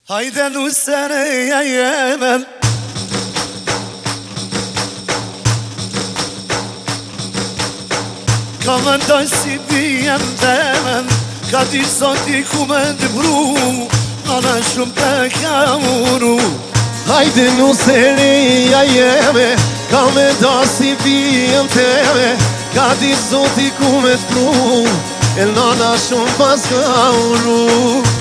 Hajde nusereja jemen Ka më ndoj si bijem temen Ka di zoti ku me ndëmru Nana shumë të ka uru Hajde nusereja jeme Ka me da si bijem teme Ka di zoti ku me t'pru E nana shumë pas ka uru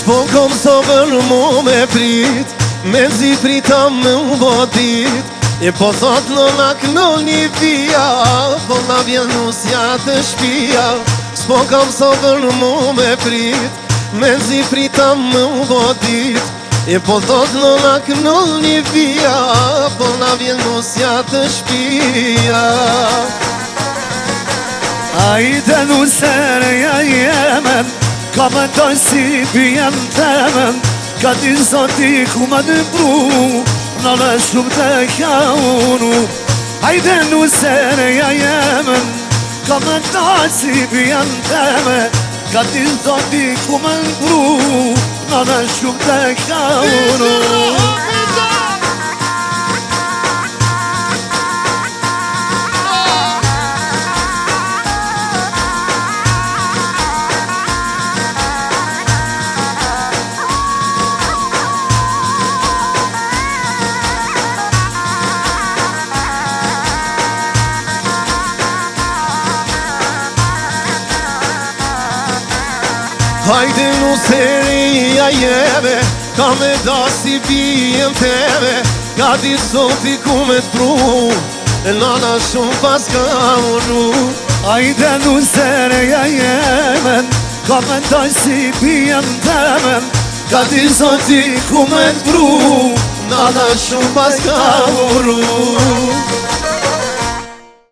S'po kom sobër mu me prit Me zi prita me u botit E po thot nëna kënoni vija Po na vjen nusja të shpia S'po kom sobër mu me prit Me zi prita me u botit E po thot nëna kënoni vija Po na vjen nusja të shpia Hajde nusereja jemen Ka më ndoj si bijem temen Ka di zoti ku më ndëmru Nana shumë të ka uru Hajde nusereja jemen Ka më ndoj si bijem temen Ka di zoti ku më ndëmru Nana shumë të ka uru Hajde nusereja jeme Ka me da si bijem teme Ka di zoti ku me t'pru E nana shumë pas ka uru Hajde nusereja jemen Ka më ndoj si bijem temen Ka di zoti ku me t'pru Nana shumë pas ka uru